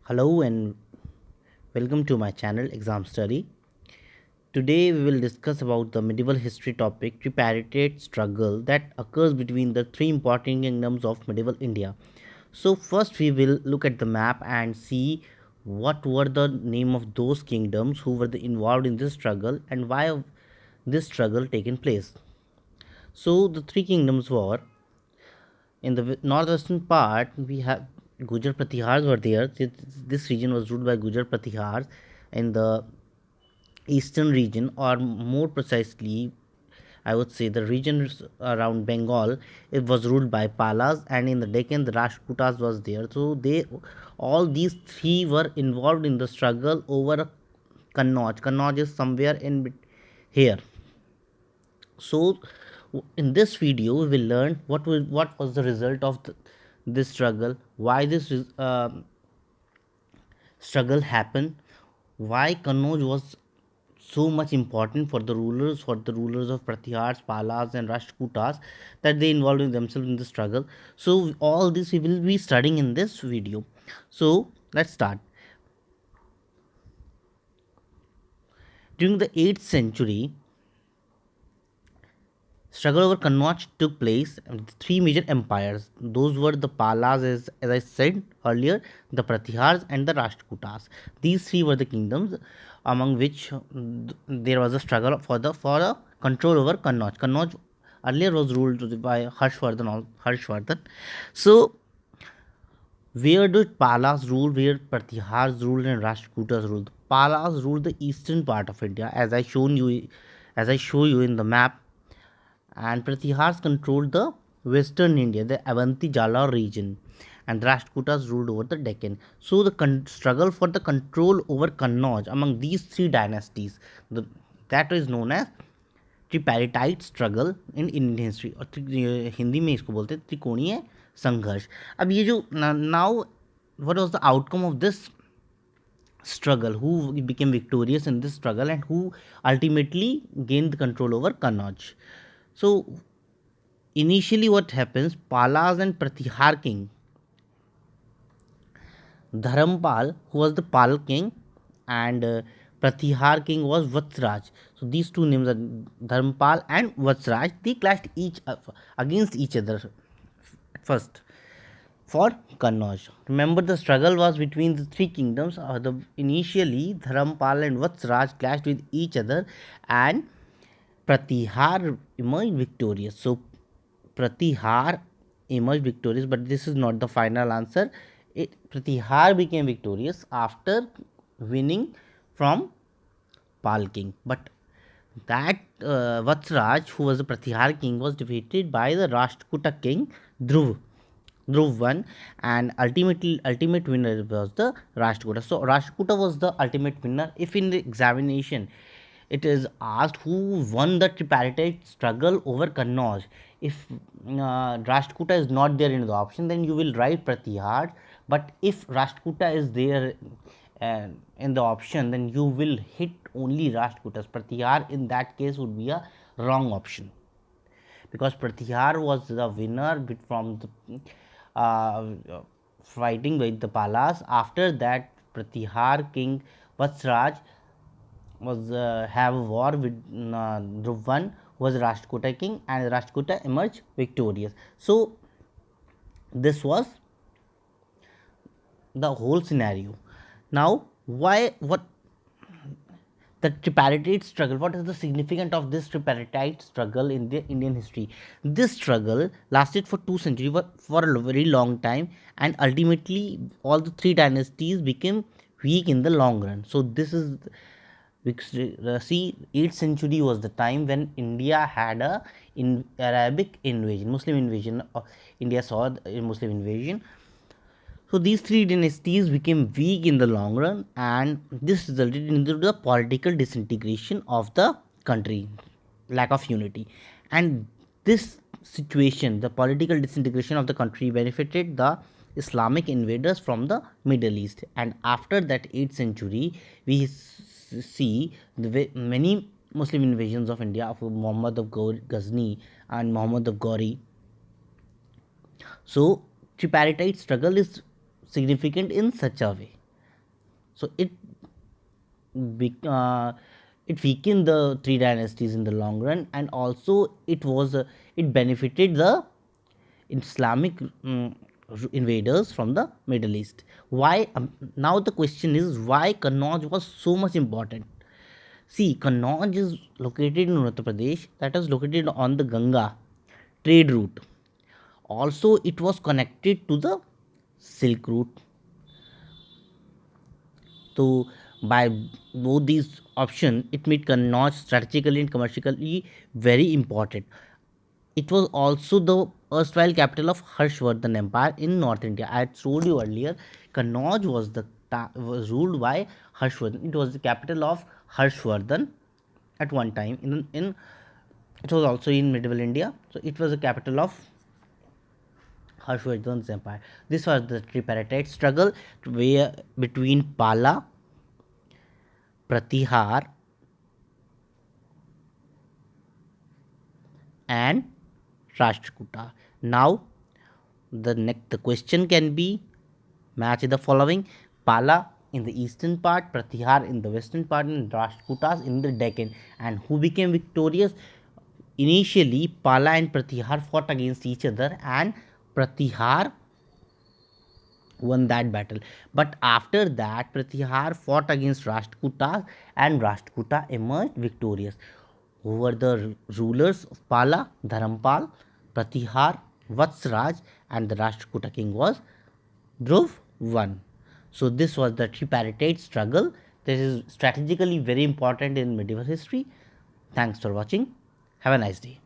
Hello and welcome to my channel Exam Study. Today we will discuss about the medieval history topic tripartite struggle that occurs between the three important kingdoms of medieval India. So first we will look at the map and see what were the name of those kingdoms who were involved in this struggle and why this struggle taken place. So the three kingdoms were in the northwestern part. We have Gujar Pratihars were there. This region was ruled by Gujar Pratihars. In the eastern region, or more precisely, I would say the regions around Bengal, it was ruled by Palas, and in the Deccan, the Rajputas was there. So all these three were involved in the struggle over Kannauj. Kannauj is somewhere here. So in this video we will learn what was the result of this struggle, why this struggle happened, why Kannauj was so much important for the rulers of Pratihars, Palas and Rashtrakutas, that they involved in themselves in the struggle. So all this we will be studying in this video. So let's start. During the 8th century, struggle over Kannauj took place with three major empires. Those were the Palas, as I said earlier, the Pratihars, and the Rashtrakutas. These three were the kingdoms among which there was a struggle for the control over Kannauj. Kannauj earlier was ruled by Harshvardhan. So where did Palas rule? Where Pratihars ruled and Rashtrakutas ruled? Palas ruled the eastern part of India, as I show you in the map, and Pratihars controlled the western India, the Avanti Jala region, and Rashtrakutas ruled over the Deccan. So the struggle for the control over Kannauj among these three dynasties, that is known as tripartite struggle in Indian history, और हिंदी में इसको बोलते हैं त्रिकोणीय संघर्ष. अब ये जो now what was the outcome of this struggle, who became victorious in this struggle and who ultimately gained the control over Kannauj. So initially what happens, Palas and Pratihar king Dharampal, who was the Pal king, and Pratihar king was Vatsraj. So these two names are Dharampal and Vatsraj. They clashed against each other at first for Kannauj. Remember, the struggle was between the three kingdoms. Initially, Dharampal and Vatsraj clashed with each other, and Pratihar emerged victorious. So Pratihar emerged victorious, but this is not the final answer. Pratihar became victorious after winning from Pal king, but that Vatsraj, who was the Pratihar king, was defeated by the Rashtrakuta king Dhruv. Dhruv won, and ultimate winner was the Rashtrakuta. So Rashtrakuta was the ultimate winner. If in the examination it is asked who won the tripartite struggle over Kannauj, if Rashtrakuta is not there in the option, then you will write Pratihar. But if Rashtrakuta is there in the option, then you will hit only Rashtrakutas. Pratihar in that case would be a wrong option, because Pratihar was the winner from the fighting with the Palas. After that, Pratihar king Vatsraj was have a war with Dhruvan, who was Rashtrakuta king, and Rashtrakuta emerged victorious. So this was the whole scenario. Now, why what the tripartite struggle, what is the significance of this tripartite struggle in the Indian history? This struggle lasted for 2 centuries, for a very long time, and ultimately all the three dynasties became weak in the long run. So this is, see, 8th century was the time when India had a Arabic invasion, Muslim invasion. India saw a Muslim invasion. So these three dynasties became weak in the long run, and this resulted into the political disintegration of the country, lack of unity. And this situation, the political disintegration of the country, benefited the Islamic invaders from the Middle East. And after that 8th century, we see many Muslim invasions of India of Muhammad of Ghazni and Muhammad of Ghori. So tripartite struggle is significant in such a way. So bec- uh, it weakened the three dynasties in the long run, and also it benefited the Islamic invaders from the Middle East. Why? Now the question is why Kannauj was so much important. See, Kannauj is located in Uttar Pradesh, that is located on the Ganga trade route. Also, it was connected to the Silk Route. So, by both these options, it made Kannauj strategically and commercially very important. It was also the erstwhile capital of Harshvardhan Empire in North India. I had told you earlier, Kannauj was ruled by Harshvardhan. It was the capital of Harshvardhan at one time. In it was also in medieval India. So it was the capital of Harshvardhan's empire. This was the tripartite struggle where between Pala, Pratihar, and Rashtrakuta. Now the question can be match the following: Pala in the eastern part, Pratihar in the western part, and Rashtrakutas in the Deccan. And who became victorious? Initially, Pala and Pratihar fought against each other, and Pratihar won that battle. But after that, Pratihar fought against Rashtrakutas, and Rashtrakuta emerged victorious. Who were the rulers of Pala? Dharampal, Pratihar, Vatsraj, and the Rashtrakuta king was Dhruv won. So this was the tripartite struggle. This is strategically very important in medieval history. Thanks for watching. Have a nice day.